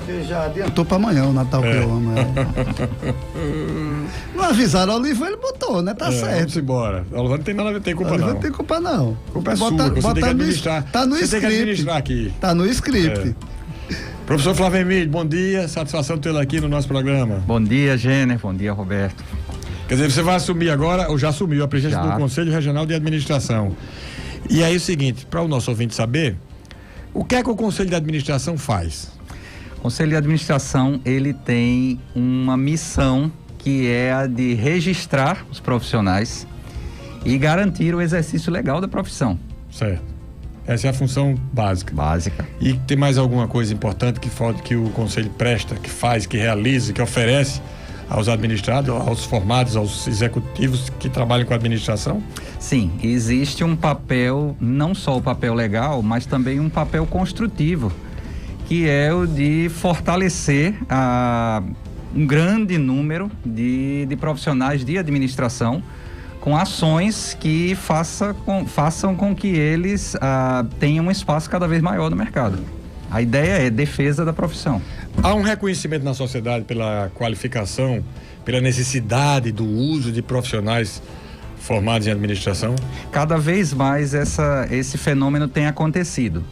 porque já adiantou para amanhã o Natal que eu amo. Não avisaram ao Olivan, ele botou, né? Tá certo. Vamos embora. O Olivan não tem nada a ver, tem culpa não. Não tem culpa não. Culpa é sua, você tem que administrar. Tá no você script. tem que administrar aqui. Tá no script. Professor Flávio Emílio, bom dia, satisfação tê-lo aqui no nosso programa. Bom dia, Jenner, bom dia, Roberto. Quer dizer, você vai assumir agora, ou já assumiu, a presidência do Conselho Regional de Administração. E aí é o seguinte, para o nosso ouvinte saber, o que é que o Conselho de Administração faz? O Conselho de Administração, ele tem uma missão que é a de registrar os profissionais e garantir o exercício legal da profissão. Certo. Essa é a função básica. E tem mais alguma coisa importante que o Conselho presta, que faz, que realiza, que oferece aos administrados, aos formados, aos executivos que trabalham com a administração? Sim, existe um papel, não só o papel legal, mas também um papel construtivo, que é o de fortalecer um grande número de profissionais de administração com ações que façam com que eles tenham um espaço cada vez maior no mercado. A ideia é defesa da profissão. Há um reconhecimento na sociedade pela qualificação, pela necessidade do uso de profissionais formados em administração? Cada vez mais esse fenômeno tem acontecido.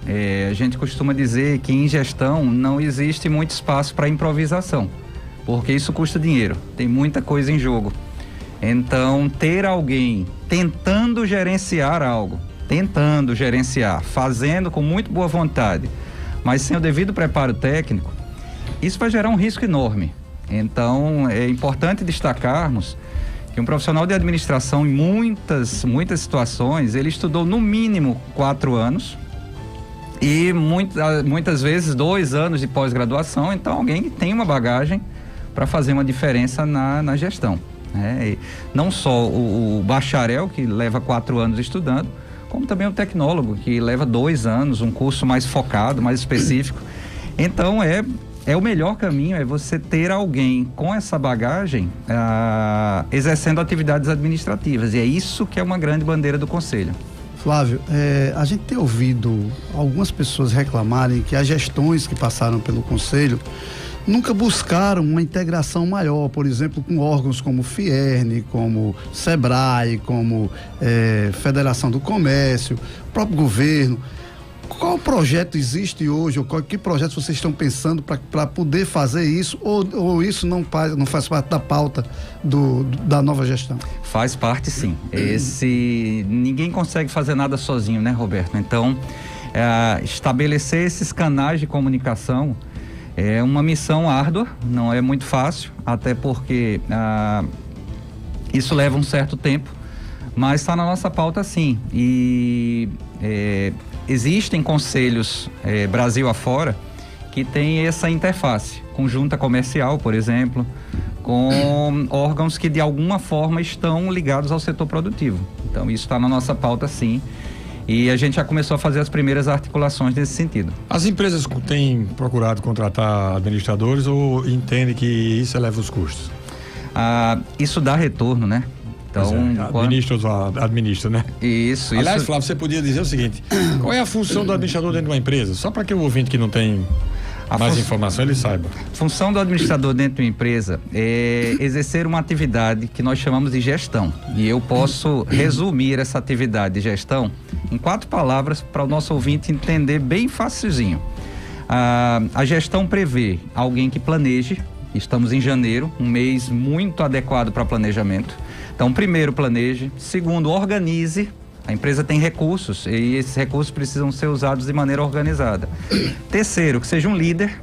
A gente costuma dizer que em gestão não existe muito espaço para improvisação, porque isso custa dinheiro, tem muita coisa em jogo. Então, ter alguém tentando gerenciar algo, fazendo com muito boa vontade, mas sem o devido preparo técnico, isso vai gerar um risco enorme. Então, é importante destacarmos que um profissional de administração, em muitas situações, ele estudou no mínimo 4 anos e muitas vezes 2 anos de pós-graduação. Então, alguém que tem uma bagagem para fazer uma diferença na gestão. E não só o bacharel, que leva 4 anos estudando, como também o tecnólogo, que leva 2 anos, um curso mais focado, mais específico. Então, o melhor caminho é você ter alguém com essa bagagem exercendo atividades administrativas. E é isso que é uma grande bandeira do Conselho. Flávio, a gente tem ouvido algumas pessoas reclamarem que as gestões que passaram pelo Conselho nunca buscaram uma integração maior, por exemplo, com órgãos como Fierne, como Sebrae, como Federação do Comércio, próprio governo. Qual projeto existe hoje, ou que projetos vocês estão pensando para poder fazer isso, ou isso não faz parte da pauta da nova gestão? Faz parte, sim. Ninguém consegue fazer nada sozinho, né, Roberto? Então, estabelecer esses canais de comunicação é uma missão árdua, não é muito fácil, até porque isso leva um certo tempo, mas está na nossa pauta, sim. E existem conselhos Brasil afora que tem essa interface, com junta comercial, por exemplo, com órgãos que de alguma forma estão ligados ao setor produtivo. Então isso está na nossa pauta, sim. E a gente já começou a fazer as primeiras articulações nesse sentido. As empresas têm procurado contratar administradores ou entendem que isso eleva os custos? Isso dá retorno, né? Então, administra, né? Isso. Aliás, Flávio, você podia dizer o seguinte: qual é a função do administrador dentro de uma empresa? Só para que o ouvinte que não tem mais informação, ele saiba. A função do administrador dentro de uma empresa é exercer uma atividade que nós chamamos de gestão. E eu posso resumir essa atividade de gestão em 4 palavras para o nosso ouvinte entender bem facilzinho. A gestão prevê alguém que planeje. Estamos em janeiro, um mês muito adequado para planejamento. Então, primeiro, planeje. Segundo, organize. A empresa tem recursos e esses recursos precisam ser usados de maneira organizada. Terceiro, que seja um líder,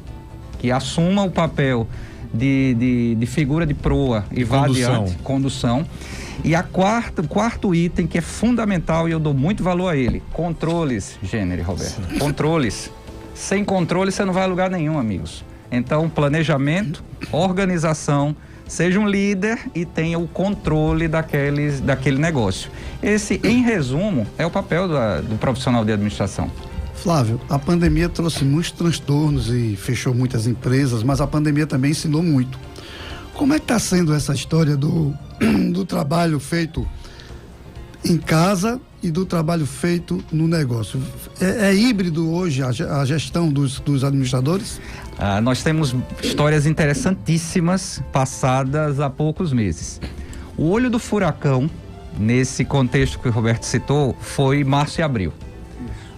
que assuma o papel de figura de proa e vá adiante, condução. E o quarto item, que é fundamental e eu dou muito valor a ele: controles, Jenner e Roberto. Sim. Controles. Sem controle você não vai a lugar nenhum, amigos. Então, planejamento, organização, seja um líder e tenha o controle daquele negócio. Esse, em resumo, é o papel do profissional de administração. Flávio, a pandemia trouxe muitos transtornos e fechou muitas empresas, mas a pandemia também ensinou muito. Como é que está sendo essa história do trabalho feito em casa e do trabalho feito no negócio. É híbrido hoje a gestão dos administradores? Nós temos histórias interessantíssimas passadas há poucos meses. O olho do furacão, nesse contexto que o Roberto citou, foi março e abril.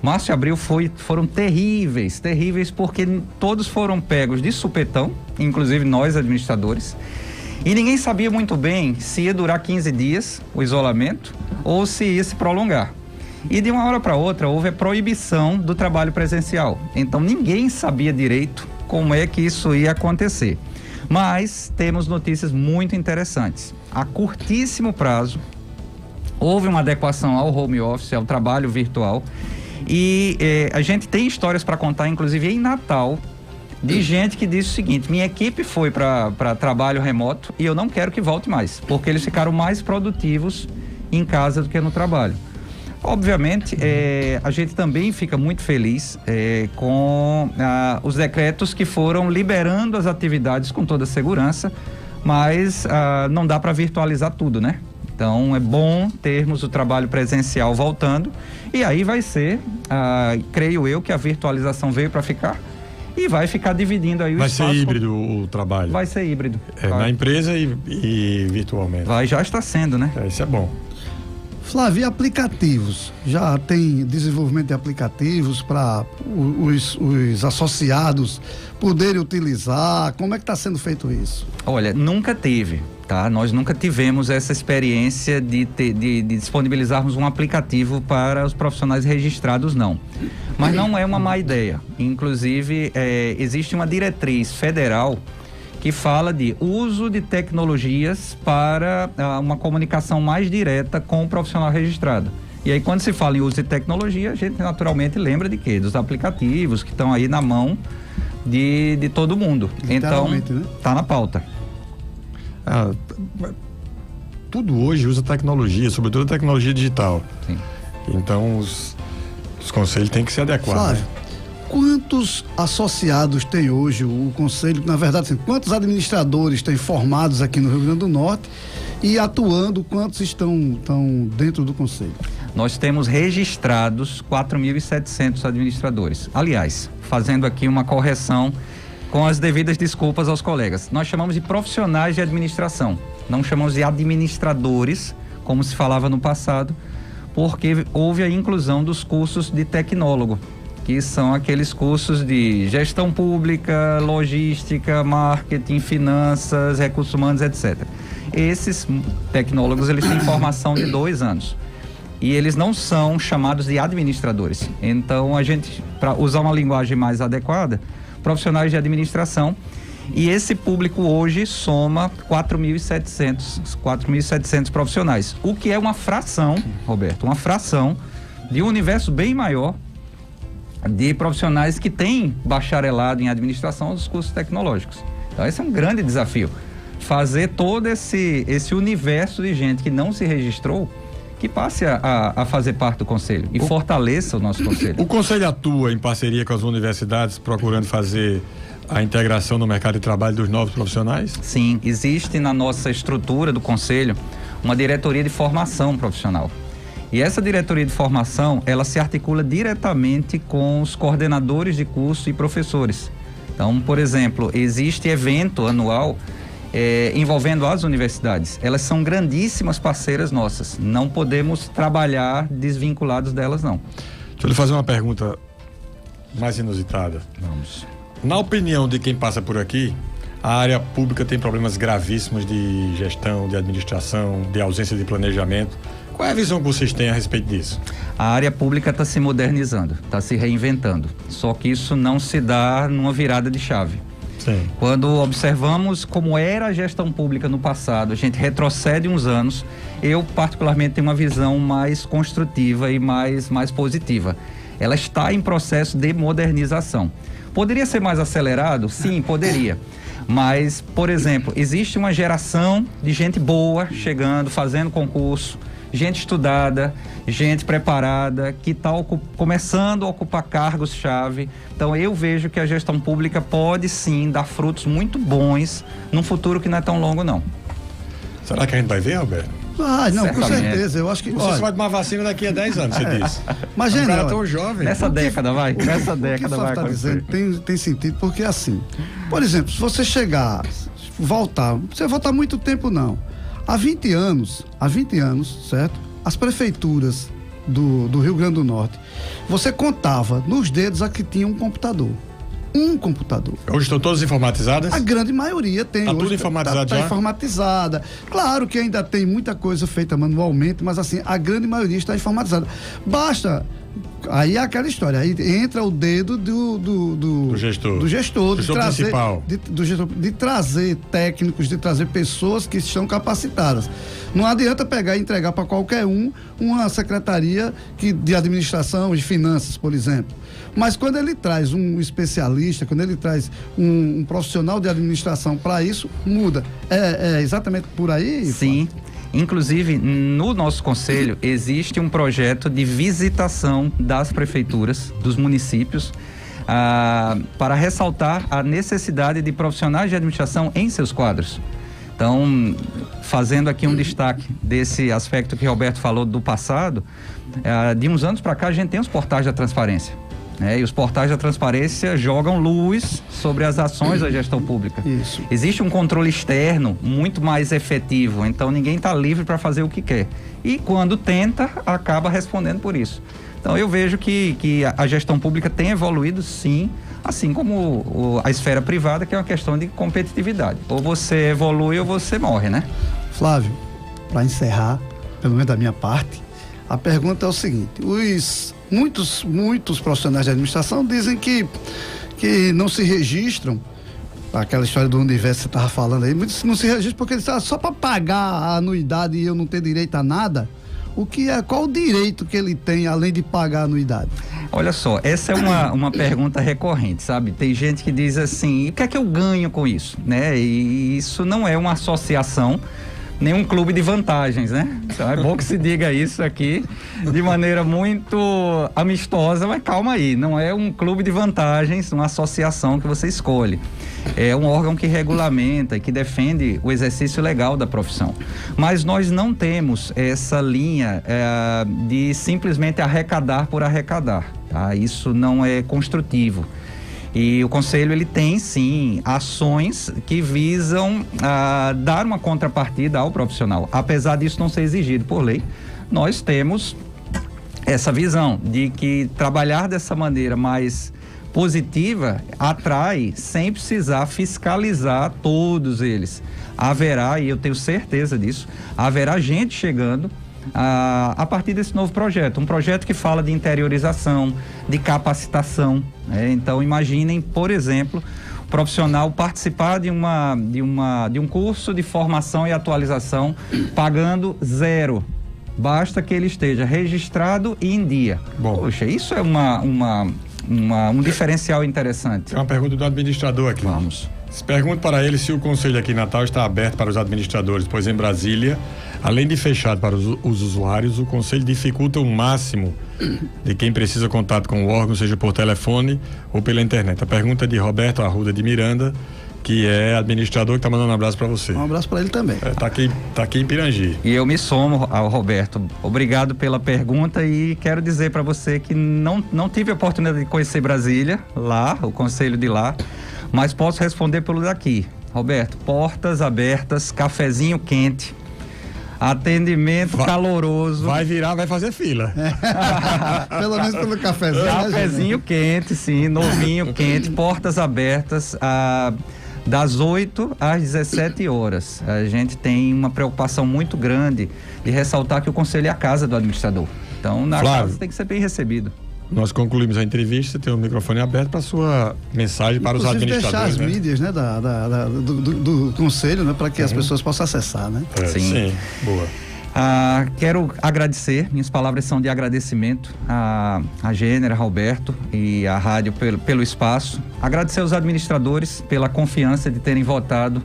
Março e abril foram terríveis porque todos foram pegos de supetão, inclusive nós administradores, e ninguém sabia muito bem se ia durar 15 dias o isolamento ou se ia se prolongar. E de uma hora para outra houve a proibição do trabalho presencial. Então ninguém sabia direito como é que isso ia acontecer. Mas temos notícias muito interessantes. A curtíssimo prazo, houve uma adequação ao home office, ao trabalho virtual. E a gente tem histórias para contar, inclusive em Natal, de gente que disse o seguinte: minha equipe foi para trabalho remoto e eu não quero que volte mais, porque eles ficaram mais produtivos em casa do que no trabalho. Obviamente, a gente também fica muito feliz com os decretos que foram liberando as atividades com toda segurança, mas não dá para virtualizar tudo, né? Então, é bom termos o trabalho presencial voltando, e aí vai ser, creio eu, que a virtualização veio para ficar e vai ficar dividindo aí o espaço. Vai ser híbrido o trabalho? Vai ser híbrido. Na empresa e virtualmente? Já está sendo, né? Isso é bom. Flávio, e aplicativos? Já tem desenvolvimento de aplicativos para os associados poderem utilizar? Como é que está sendo feito isso? Olha, nunca teve, tá? Nós nunca tivemos essa experiência de disponibilizarmos um aplicativo para os profissionais registrados, não. Mas não é uma má ideia. Inclusive, existe uma diretriz federal que fala de uso de tecnologias para uma comunicação mais direta com o profissional registrado. E aí, quando se fala em uso de tecnologia, a gente naturalmente lembra de quê? Dos aplicativos que estão aí na mão de todo mundo. Então, tá na pauta. Tudo hoje usa tecnologia, sobretudo a tecnologia digital. Sim. Então, os conselhos têm que se adequar. Flávio, quantos associados tem hoje o Conselho? Na verdade, assim, quantos administradores tem formados aqui no Rio Grande do Norte e atuando, quantos estão dentro do Conselho? Nós temos registrados 4.700 administradores. Aliás, fazendo aqui uma correção com as devidas desculpas aos colegas. Nós chamamos de profissionais de administração, não chamamos de administradores, como se falava no passado, porque houve a inclusão dos cursos de tecnólogo, que são aqueles cursos de gestão pública, logística, marketing, finanças, recursos humanos, etc. Esses tecnólogos, eles têm formação de 2 anos. E eles não são chamados de administradores. Então, a gente, para usar uma linguagem mais adequada, profissionais de administração. E esse público hoje soma 4.700 profissionais. O que é uma fração, Roberto, uma fração de um universo bem maior de profissionais que têm bacharelado em administração dos cursos tecnológicos. Então, esse é um grande desafio. Fazer todo esse universo de gente que não se registrou, que passe a fazer parte do Conselho e fortaleça o nosso Conselho. O Conselho atua em parceria com as universidades, procurando fazer a integração no mercado de trabalho dos novos profissionais? Sim, existe na nossa estrutura do Conselho uma diretoria de formação profissional. E essa diretoria de formação, ela se articula diretamente com os coordenadores de curso e professores. Então, por exemplo, existe evento anual envolvendo as universidades. Elas são grandíssimas parceiras nossas. Não podemos trabalhar desvinculados delas, não. Deixa eu lhe fazer uma pergunta mais inusitada. Vamos. Na opinião de quem passa por aqui, a área pública tem problemas gravíssimos de gestão, de administração, de ausência de planejamento. Qual é a visão que vocês têm a respeito disso? A área pública está se modernizando, está se reinventando. Só que isso não se dá numa virada de chave. Sim. Quando observamos como era a gestão pública no passado, a gente retrocede uns anos. Eu, particularmente, tenho uma visão mais construtiva e mais positiva. Ela está em processo de modernização. Poderia ser mais acelerado? Sim, poderia. Mas, por exemplo, existe uma geração de gente boa chegando, fazendo concurso, gente estudada, gente preparada, que está começando a ocupar cargos-chave. Então, eu vejo que a gestão pública pode, sim, dar frutos muito bons num futuro que não é tão longo, não. Será que a gente vai ver, Alberto? Ah, não, com certeza. Eu acho que. Você vai tomar vacina daqui a 10 anos, você disse. Mas, gente, cara tão jovem. Nessa década vai. Nessa década vai. Tá dizendo, tem sentido, porque assim, por exemplo, se você chegar, voltar, não precisa voltar muito tempo, não. Há 20 anos, certo? As prefeituras do Rio Grande do Norte, você contava nos dedos a que tinha um computador. Hoje estão todas informatizadas? A grande maioria tem. Está tudo informatizado já? Está informatizada. Claro que ainda tem muita coisa feita manualmente, mas assim, a grande maioria está informatizada. Basta... Aí é aquela história, aí entra o dedo do gestor. Do gestor, principal. De trazer técnicos, de trazer pessoas que estão capacitadas. Não adianta pegar e entregar para qualquer uma secretaria de administração, de finanças, por exemplo. Mas quando ele traz um especialista, quando ele traz um profissional de administração para isso, muda. É exatamente por aí? Sim. Inclusive, no nosso conselho, existe um projeto de visitação das prefeituras, dos municípios, para ressaltar a necessidade de profissionais de administração em seus quadros. Então, fazendo aqui um destaque desse aspecto que o Roberto falou do passado, de uns anos para cá a gente tem os portais da transparência. E os portais da transparência jogam luz sobre as ações da gestão pública. Isso. Existe um controle externo muito mais efetivo, então ninguém está livre para fazer o que quer. E quando tenta, acaba respondendo por isso. Então eu vejo que a gestão pública tem evoluído, sim, assim como a esfera privada, que é uma questão de competitividade. Ou você evolui ou você morre, né? Flávio, para encerrar, pelo menos da minha parte, a pergunta é o seguinte: muitos profissionais de administração dizem que não se registram, aquela história do universo que você estava falando aí, muitos não se registram porque eles só para pagar a anuidade e eu não ter direito a nada. Qual o direito que ele tem além de pagar a anuidade? Olha só, essa é uma pergunta recorrente, sabe? Tem gente que diz assim, o que é que eu ganho com isso? Né? E isso não é uma associação, nem um clube de vantagens, né? Então é bom que se diga isso aqui de maneira muito amistosa, mas calma aí, não é um clube de vantagens, uma associação que você escolhe. É um órgão que regulamenta e que defende o exercício legal da profissão. Mas nós não temos essa linha de simplesmente arrecadar por arrecadar, tá? Isso não é construtivo. E o Conselho, ele tem, sim, ações que visam dar uma contrapartida ao profissional. Apesar disso não ser exigido por lei, nós temos essa visão de que trabalhar dessa maneira mais positiva atrai sem precisar fiscalizar todos eles. Haverá, e eu tenho certeza disso, haverá gente chegando a partir desse novo projeto, um projeto que fala de interiorização, de capacitação, né? Então imaginem, por exemplo, o profissional participar de um curso de formação e atualização pagando zero, basta que ele esteja registrado e em dia. Bom. Poxa, isso é um diferencial interessante. Tem uma pergunta do administrador aqui. Vamos. Pergunto para ele se o Conselho aqui em Natal está aberto para os administradores, pois em Brasília, além de fechado para os usuários, o Conselho dificulta o máximo de quem precisa contato com o órgão, seja por telefone ou pela internet. A pergunta é de Roberto Arruda de Miranda, que é administrador, que está mandando um abraço para você. Um abraço para ele também. Tá aqui em Pirangi. E eu me somo ao Roberto. Obrigado pela pergunta e quero dizer para você que não tive a oportunidade de conhecer Brasília, lá, o Conselho de lá, mas posso responder pelo daqui. Roberto, portas abertas, cafezinho quente, atendimento caloroso. Vai fazer fila. Pelo menos pelo cafezinho. Cafezinho quente, sim, novinho, quente, portas abertas, das 8 às 17 horas. A gente tem uma preocupação muito grande de ressaltar que o Conselho é a casa do administrador. Então, na casa tem que ser bem recebido. Nós concluímos a entrevista, tem o microfone aberto para a sua mensagem para os administradores. Deixar as mídias, né, do Conselho, né, para que as pessoas possam acessar, né? Sim, boa. Quero agradecer, minhas palavras são de agradecimento a Gênera, Roberto e a rádio pelo espaço. Agradecer aos administradores pela confiança de terem votado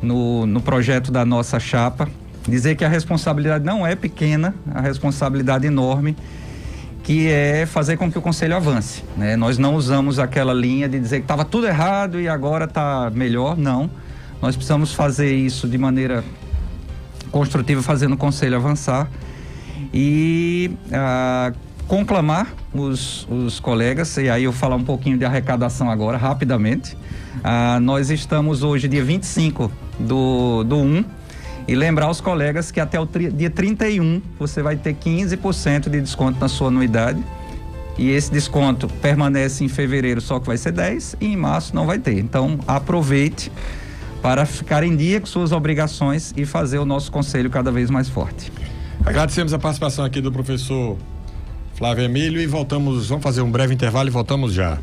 no projeto da nossa chapa. Dizer que a responsabilidade não é pequena, a responsabilidade enorme, que é fazer com que o Conselho avance, né? Nós não usamos aquela linha de dizer que estava tudo errado e agora está melhor, não. Nós precisamos fazer isso de maneira construtiva, fazendo o conselho avançar e conclamar os colegas, e aí eu vou falar um pouquinho de arrecadação agora, rapidamente. Nós estamos hoje, dia 25 do 1, e lembrar os colegas que até o dia 31 você vai ter 15% de desconto na sua anuidade, e esse desconto permanece em fevereiro, só que vai ser 10%, e em março não vai ter. Então aproveite para ficar em dia com suas obrigações e fazer o nosso conselho cada vez mais forte. Agradecemos a participação aqui do professor Flávio Emílio e vamos fazer um breve intervalo e voltamos já.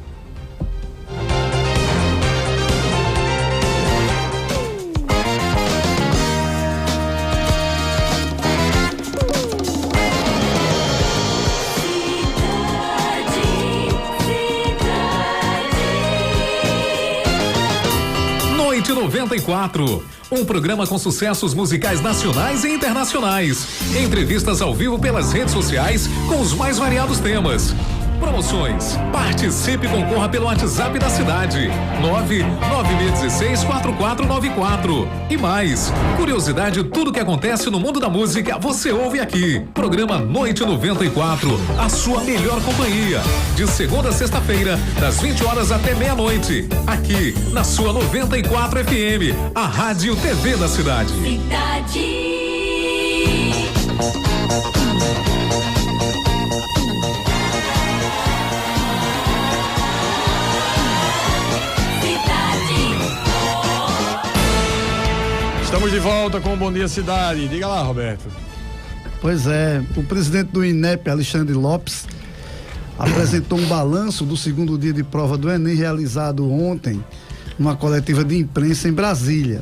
Noite 94, um programa com sucessos musicais nacionais e internacionais. Entrevistas ao vivo pelas redes sociais com os mais variados temas. Promoções. Participe e concorra pelo WhatsApp da cidade. 996164494. E mais, curiosidade, tudo que acontece no mundo da música, você ouve aqui. Programa Noite 94, a sua melhor companhia. De segunda a sexta-feira, das 20 horas até meia-noite. Aqui, na sua 94 FM, a Rádio TV da cidade. Estamos de volta com o Bom Dia Cidade. Diga lá, Roberto. Pois é, o presidente do INEP, Alexandre Lopes, apresentou um balanço do segundo dia de prova do Enem realizado ontem, numa coletiva de imprensa em Brasília.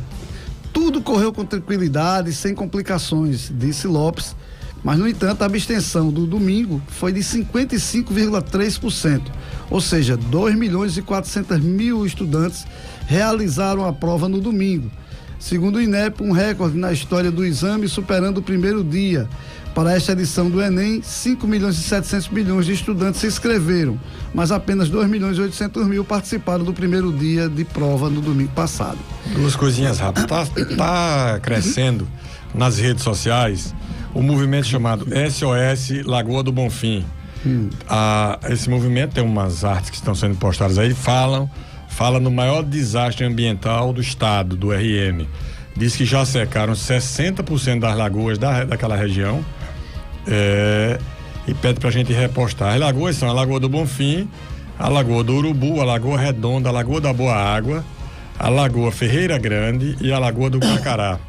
Tudo correu com tranquilidade, sem complicações, disse Lopes, mas, no entanto, a abstenção do domingo foi de 55,3%, ou seja, 2.400.000 estudantes realizaram a prova no domingo. Segundo o INEP, um recorde na história do exame, superando o primeiro dia. Para esta edição do Enem, 5.700.000 de estudantes se inscreveram, mas apenas 2.800.000 participaram do primeiro dia de prova no domingo passado. Duas coisinhas rápidas. Tá crescendo nas redes sociais o movimento chamado SOS Lagoa do Bonfim. Esse movimento tem umas artes que estão sendo postadas aí, fala no maior desastre ambiental do estado, do RM. Diz que já secaram 60% das lagoas daquela região, e pede pra gente repostar. As lagoas são a Lagoa do Bonfim, a Lagoa do Urubu, a Lagoa Redonda, a Lagoa da Boa Água, a Lagoa Ferreira Grande e a Lagoa do Cacará.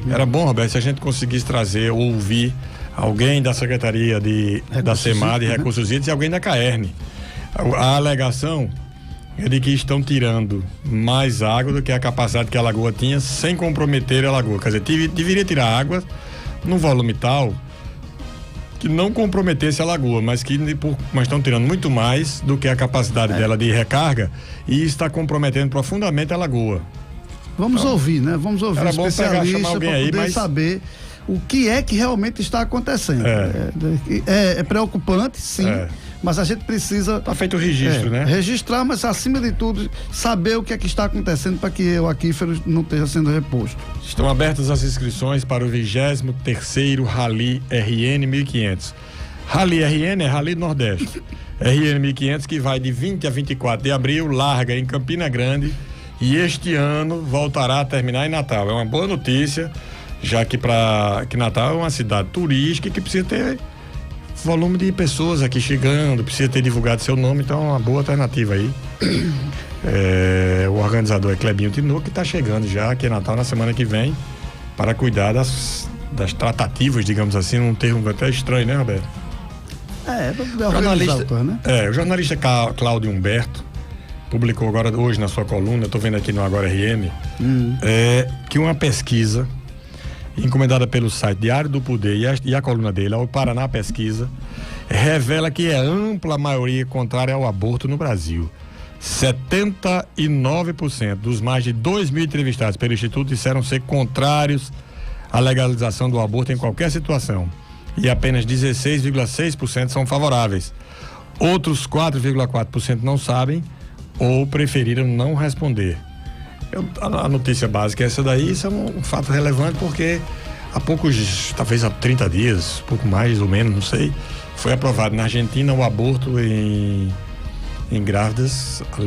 Era bom, Roberto, se a gente conseguisse trazer ou ouvir alguém da Secretaria da SEMAD, de Recursos Hídricos, e alguém da CAERN. A alegação é de que estão tirando mais água do que a capacidade que a lagoa tinha, sem comprometer a lagoa. Quer dizer, deveria tirar água num volume tal que não comprometesse a lagoa, mas estão tirando muito mais do que a capacidade dela de recarga, e está comprometendo profundamente a lagoa. Vamos ouvir, né? Vamos ouvir o especialista para poder saber o que é que realmente está acontecendo. É preocupante, sim. Mas a gente precisa... Tá feito o registro, né? Registrar, mas acima de tudo, saber o que é que está acontecendo para que o aquífero não esteja sendo reposto. Estão abertas as inscrições para o 23º Rally RN 1500. Rally RN é Rally Nordeste. RN 1500 que vai de 20 a 24 de abril, larga em Campina Grande e este ano voltará a terminar em Natal. É uma boa notícia, já que Natal é uma cidade turística que precisa ter volume de pessoas aqui chegando, precisa ter divulgado seu nome, então é uma boa alternativa aí. O organizador é Clebinho Tinoco, que está chegando já aqui em Natal na semana que vem para cuidar das tratativas, digamos assim, um termo até estranho, né, Roberto? O jornalista Cláudio Humberto publicou hoje na sua coluna, estou vendo aqui no Agora RM, que uma pesquisa encomendada pelo site Diário do Poder e a coluna dele, ao Paraná Pesquisa, revela que é ampla maioria contrária ao aborto no Brasil. 79% dos mais de 2.000 entrevistados pelo Instituto disseram ser contrários à legalização do aborto em qualquer situação. E apenas 16,6% são favoráveis. Outros 4,4% não sabem ou preferiram não responder. A notícia básica é essa daí. Isso é um fato relevante porque há poucos, talvez há 30 dias, pouco mais ou menos, não sei, foi aprovado na Argentina o aborto em grávidas, a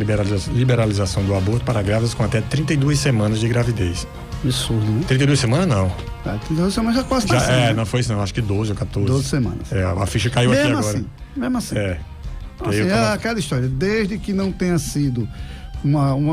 liberalização do aborto para grávidas com até 32 semanas de gravidez. Absurdo, né? 32 semanas não. 32 semanas já quase tá né? Não foi isso não, acho que 12 ou 14. 12 semanas. A ficha caiu mesmo aqui agora. Mesmo assim. Então, assim, é aquela história, desde que não tenha sido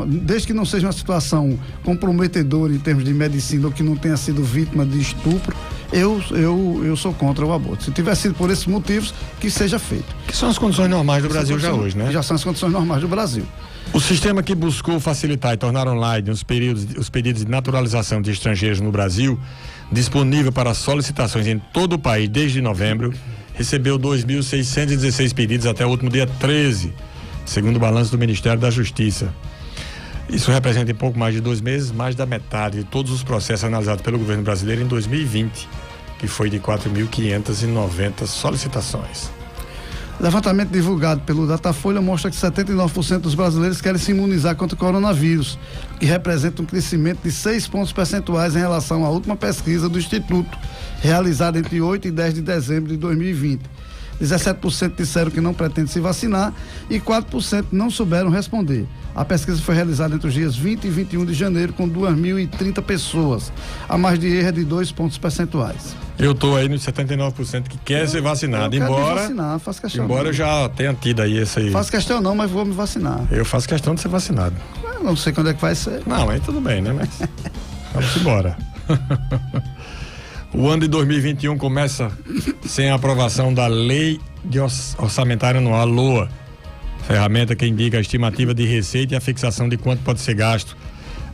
desde que não seja uma situação comprometedora em termos de medicina ou que não tenha sido vítima de estupro, eu sou contra o aborto. Se tiver sido por esses motivos, que seja feito. Que são as condições normais do Brasil já hoje, né? Já são as condições normais do Brasil. O sistema que buscou facilitar e tornar online os pedidos de naturalização de estrangeiros no Brasil, disponível para solicitações em todo o país desde novembro, recebeu 2.616 pedidos até o último dia 13, segundo o balanço do Ministério da Justiça. Isso representa em pouco mais de 2 meses, mais da metade de todos os processos analisados pelo governo brasileiro em 2020, que foi de 4.590 solicitações. Levantamento divulgado pelo Datafolha mostra que 79% dos brasileiros querem se imunizar contra o coronavírus, que representa um crescimento de 6 pontos percentuais em relação à última pesquisa do Instituto, realizada entre 8 e 10 de dezembro de 2020. 17% disseram que não pretendem se vacinar e 4% não souberam responder. A pesquisa foi realizada entre os dias 20 e 21 de janeiro com 2.030 pessoas. A margem de erro é de 2 pontos percentuais. Eu estou aí nos 79% que quer ser vacinado. Faço questão. Embora eu já tenha tido aí essa aí. Faço questão não, mas vou me vacinar. Eu faço questão de ser vacinado. Eu não sei quando é que vai ser. Não, aí tudo bem, né? Mas vamos embora. O ano de 2021 começa sem a aprovação da Lei Orçamentária Anual, LOA, ferramenta que indica a estimativa de receita e a fixação de quanto pode ser gasto,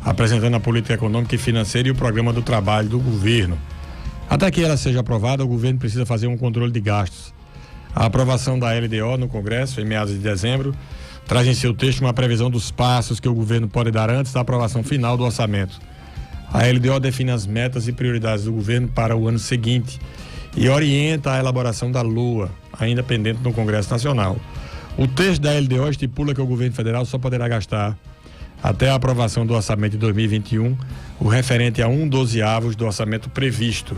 apresentando a política econômica e financeira e o programa do trabalho do governo. Até que ela seja aprovada, o governo precisa fazer um controle de gastos. A aprovação da LDO no Congresso, em meados de dezembro, traz em seu texto uma previsão dos passos que o governo pode dar antes da aprovação final do orçamento. A LDO define as metas e prioridades do governo para o ano seguinte e orienta a elaboração da LOA, ainda pendente no Congresso Nacional. O texto da LDO estipula que o governo federal só poderá gastar, até a aprovação do orçamento de 2021, o referente a 1/12 do orçamento previsto.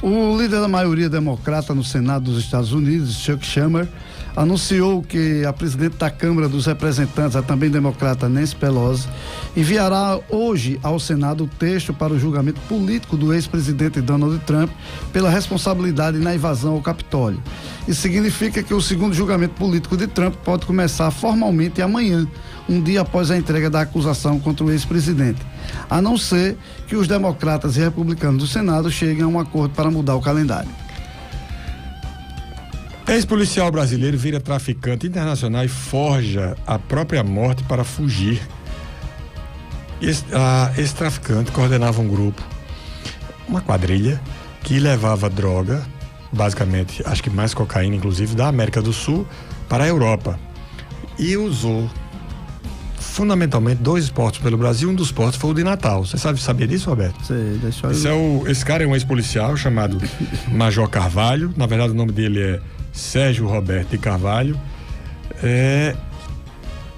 O líder da maioria democrata no Senado dos Estados Unidos, Chuck Schumer, anunciou que a presidente da Câmara dos Representantes, a também democrata Nancy Pelosi, enviará hoje ao Senado o texto para o julgamento político do ex-presidente Donald Trump pela responsabilidade na invasão ao Capitólio. Isso significa que o segundo julgamento político de Trump pode começar formalmente amanhã, um dia após a entrega da acusação contra o ex-presidente, a não ser que os democratas e republicanos do Senado cheguem a um acordo para mudar o calendário. Ex-policial brasileiro vira traficante internacional e forja a própria morte para fugir. Esse traficante coordenava um grupo, uma quadrilha, que levava droga, basicamente, acho que mais cocaína, inclusive, da América do Sul para a Europa. E usou fundamentalmente 2 portos pelo Brasil. Um dos portos foi o de Natal. Você sabia disso, Roberto? Sei, deixa eu... Esse cara é um ex-policial chamado Major Carvalho. Na verdade, o nome dele é Sérgio Roberto de Carvalho.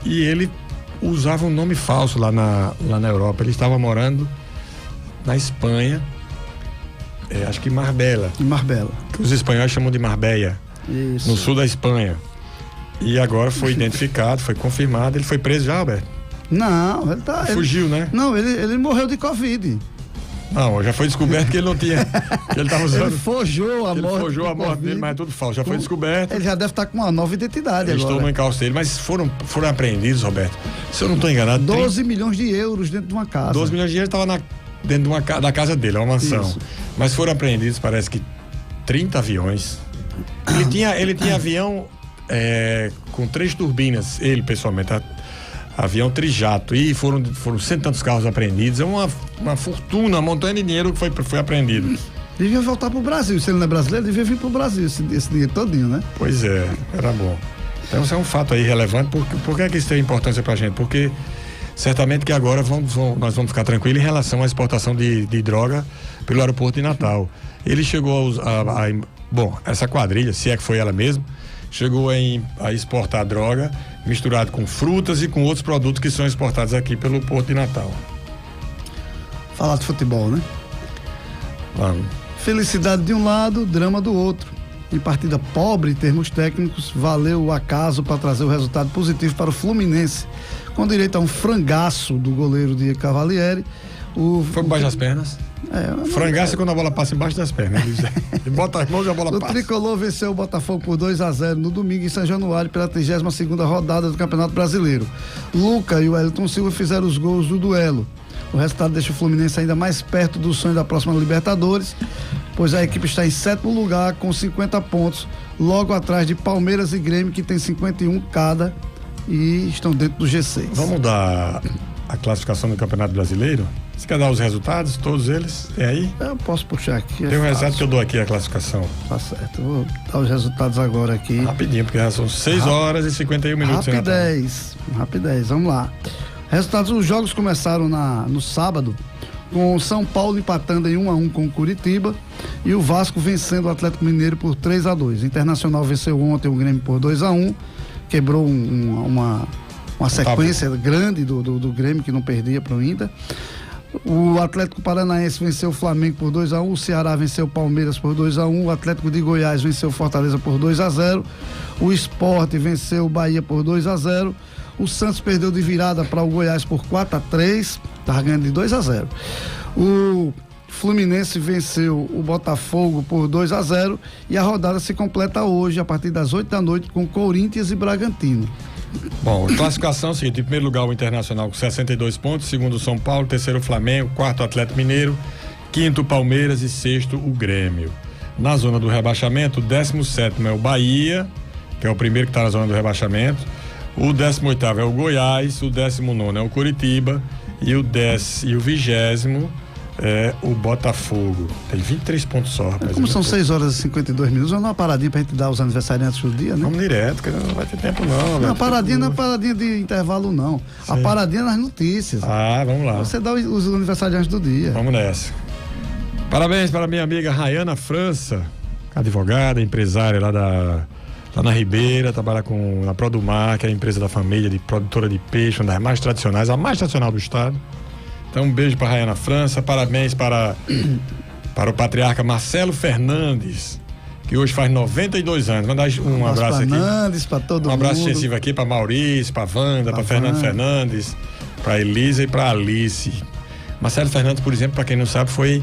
E ele usava um nome falso lá na Europa. Ele estava morando na Espanha, acho que Marbella. Que os espanhóis chamam de Marbella. Isso. No sul da Espanha. E agora foi identificado, foi confirmado. Ele foi preso já, Alberto? Não, ele tá... Fugiu, né? Não, ele morreu de Covid. Não, já foi descoberto que ele não tinha... que ele estava usando... Ele forjou a morte dele, mas é tudo falso. Já foi descoberto. Ele já deve estar com uma nova identidade agora. Estou no encalço dele, mas foram apreendidos, Roberto. Se eu não estou enganado... 12 milhões de euros dentro de uma casa. 12 milhões de euros estava dentro da casa dele, uma mansão. Isso. Mas foram apreendidos, parece que 30 aviões. Ele tinha avião com 3 turbinas, ele pessoalmente, avião trijato, e foram 100 e tantos carros apreendidos. É uma fortuna, uma montanha de dinheiro que foi apreendido. Devia voltar pro Brasil. Se ele não é brasileiro, devia vir pro Brasil esse dinheiro todinho, né? Pois é, era bom. Então isso é um fato aí relevante. Por que é que isso tem importância pra gente? Porque certamente que agora nós vamos ficar tranquilos em relação à exportação de droga pelo aeroporto de Natal. Ele chegou bom, essa quadrilha, se é que foi ela mesma, chegou a exportar droga misturado com frutas e com outros produtos que são exportados aqui pelo Porto de Natal. Falar de futebol, né? Vamos. Felicidade de um lado, drama do outro. Em partida pobre em termos técnicos, valeu o acaso para trazer o resultado positivo para o Fluminense, com direito a um frangaço do goleiro Diego Cavalieri. Foi por baixo das pernas? Frangaço é quando a bola passa embaixo das pernas. Ele bota as mãos e a bola passa. O Tricolor venceu o Botafogo por 2-0 no domingo em São Januário pela 32ª rodada do Campeonato Brasileiro. Luca e o Wellington Silva fizeram os gols do duelo. O resultado deixa o Fluminense ainda mais perto do sonho da próxima Libertadores, pois a equipe está em 7º lugar com 50 pontos, logo atrás de Palmeiras e Grêmio, que tem 51 cada e estão dentro do G6. Vamos dar a classificação do Campeonato Brasileiro? Você quer dar os resultados, todos eles? Tem aí? Eu posso puxar aqui. Tem um resultado que eu dou aqui, a classificação. Tá certo, eu vou dar os resultados agora aqui. Rapidinho, porque já são 6 horas e 51 minutos. Rapidez, vamos lá. Resultados, os jogos começaram no sábado, com o São Paulo empatando em 1-1 com o Curitiba e o Vasco vencendo o Atlético Mineiro por 3-2. Internacional venceu ontem o Grêmio por 2-1, quebrou uma sequência grande do Grêmio, que não perdia para o Inter. O Atlético Paranaense venceu o Flamengo por 2-1, o Ceará venceu o Palmeiras por 2-1, o Atlético de Goiás venceu o Fortaleza por 2-0, o Sport venceu o Bahia por 2-0, o Santos perdeu de virada para o Goiás por 4-3, estava ganhando de 2-0. O Fluminense venceu o Botafogo por 2-0 e a rodada se completa hoje, a partir das 8 da noite, com Corinthians e Bragantino. Bom, classificação é o seguinte: em primeiro lugar o Internacional com 62 pontos, segundo o São Paulo, terceiro o Flamengo, quarto o Atlético Mineiro, quinto o Palmeiras e sexto o Grêmio. Na zona do rebaixamento, o 17º é o Bahia, que é o primeiro que está na zona do rebaixamento, o 18º é o Goiás, o 19º é o Curitiba e o 20º é o Botafogo. Tem 23 pontos só, rapaz. Como são 6 horas e 52 minutos, vamos dar uma paradinha pra gente dar os aniversariantes do dia, né? Vamos direto, que não vai ter tempo não. Não, a paradinha não é paradinha de intervalo, não. Sim. A paradinha é nas notícias. Vamos lá. Você dá os aniversariantes do dia. Vamos nessa. Parabéns para minha amiga Rayana França, advogada, empresária lá na Ribeira, trabalha na Produmar, que é a empresa da família de produtora de peixe, uma das mais tradicionais, a mais tradicional do estado. Então um beijo para Rayana França, parabéns para o patriarca Marcelo Fernandes, que hoje faz 92 anos. Mandar um abraço aqui. Fernandes, para todo mundo. Um abraço extensivo aqui para Maurício, para Wanda, para Fernando Fernandes, para Elisa e para Alice. Marcelo Fernandes, por exemplo, para quem não sabe, foi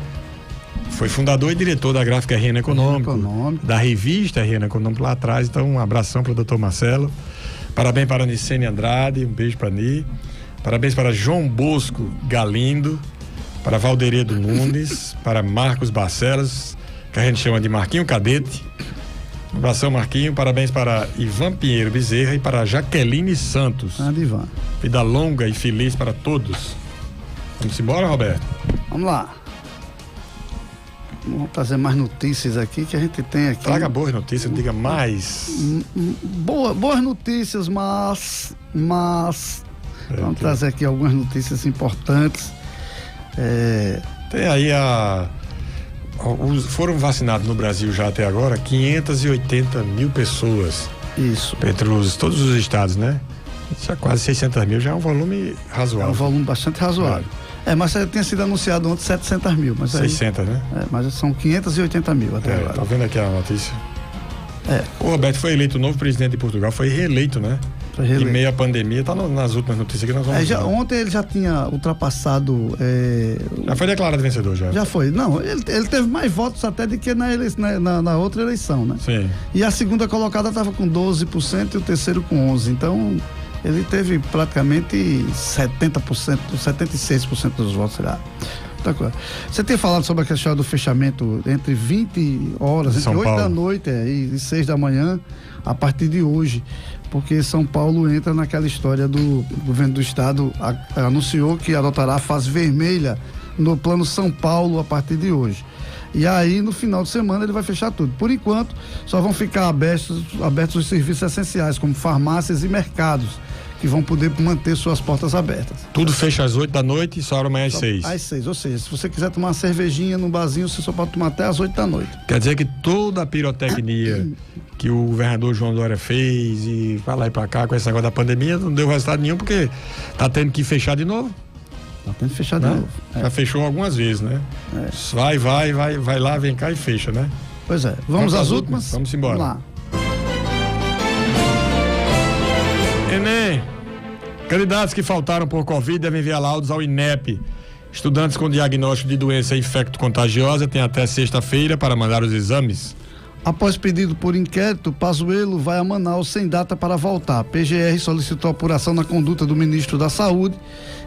fundador e diretor da gráfica RN Econômico, da revista RN Econômico lá atrás. Então um abração para o doutor Marcelo. Parabéns para a Nicene Andrade, um beijo para a Ni. Parabéns para João Bosco Galindo, para Valderedo Nunes, para Marcos Barcelos, que a gente chama de Marquinho Cadete. Um abração, Marquinho. Parabéns para Ivan Pinheiro Bezerra e para Jaqueline Santos. Ivan. Vida longa e feliz para todos. Vamos embora, Roberto? Vamos lá. Vamos trazer mais notícias aqui que a gente tem aqui. Traga boas notícias, não diga mais. Boas notícias, mas vamos trazer aqui algumas notícias importantes. Tem aí foram vacinados no Brasil já até agora 580 mil pessoas. Isso. Entre todos os estados, né? Já quase 600 mil, já é um volume razoável. É um volume bastante razoável. Mas tinha sido anunciado ontem 700 mil. Mas 600, né? Mas são 580 mil até agora. Tá vendo aqui a notícia? O Roberto foi eleito o novo presidente de Portugal, foi reeleito, né? Em meio à pandemia, tá nas últimas notícias que nós vamos ver. Ontem ele já tinha ultrapassado. Já foi declarado vencedor, já. Já foi. Não, ele teve mais votos até do que na outra eleição, né? Sim. E a segunda colocada estava com 12% e o terceiro com 11%. Então, ele teve praticamente 70%, 76% dos votos, sei lá. Você tinha falado sobre a questão do fechamento entre 20 horas, entre 8 da noite e 6 da manhã, a partir de hoje, porque São Paulo entra naquela história do governo do estado, anunciou que adotará a fase vermelha no plano São Paulo a partir de hoje. E aí, no final de semana, ele vai fechar tudo. Por enquanto, só vão ficar abertos os serviços essenciais, como farmácias e mercados, que vão poder manter suas portas abertas. Tudo fecha às 8 da noite e só abre amanhã às 6. Às 6, ou seja, se você quiser tomar uma cervejinha no barzinho, você só pode tomar até às 8 da noite. Quer dizer que toda a pirotecnia que o governador João Dória fez e vai lá e pra cá com esse negócio da pandemia não deu resultado nenhum, porque tá tendo que fechar de novo? Tá tendo que fechar de novo. Já fechou algumas vezes, né? Vai lá, vem cá e fecha, né? Pois é. Vamos às últimas? Vamos embora. Vamos lá. Enem. Candidatos que faltaram por Covid devem enviar laudos ao INEP. Estudantes com diagnóstico de doença infecto-contagiosa têm até sexta-feira para mandar os exames. Após pedido por inquérito, Pazuello vai a Manaus sem data para voltar. PGR solicitou apuração na conduta do ministro da Saúde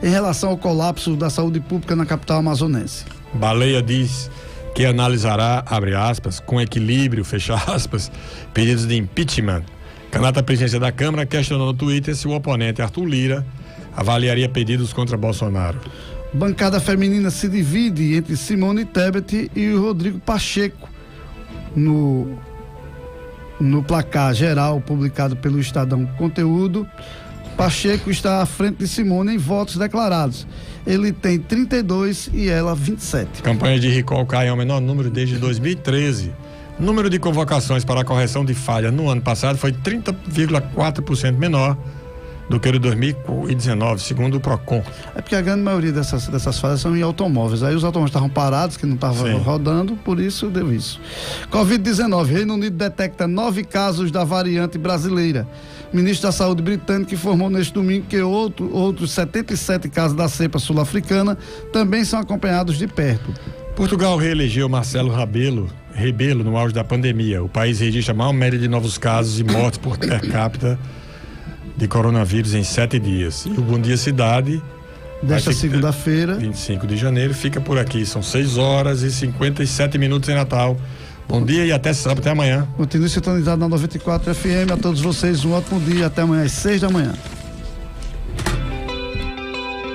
em relação ao colapso da saúde pública na capital amazonense. Baleia diz que analisará, abre aspas, com equilíbrio, fecha aspas, pedidos de impeachment. Candidato à presidência da Câmara questionou no Twitter se o oponente Arthur Lira avaliaria pedidos contra Bolsonaro. Bancada feminina se divide entre Simone Tebet e o Rodrigo Pacheco. No placar geral publicado pelo Estadão Conteúdo, Pacheco está à frente de Simone em votos declarados. Ele tem 32 e ela 27. Campanha de recall cai ao menor número desde 2013. O número de convocações para a correção de falha no ano passado foi 30,4% menor do que o de 2019, segundo o Procon. É porque a grande maioria dessas falhas são em automóveis. Aí os automóveis estavam parados, que não estavam rodando, por isso deu isso. Covid-19. Reino Unido detecta 9 casos da variante brasileira. O ministro da Saúde britânico informou neste domingo que outros 77 casos da cepa sul-africana também são acompanhados de perto. Portugal reelegeu Marcelo Rebelo no auge da pandemia. O país registra a maior média de novos casos e mortes por per capita de coronavírus em 7 dias. E o Bom Dia Cidade, desta segunda-feira, 25 de janeiro, fica por aqui. São 6h57 em Natal. Bom dia e até sábado, até amanhã. Continue sintonizado na 94 FM. A todos vocês um ótimo dia. Até amanhã às 6 da manhã.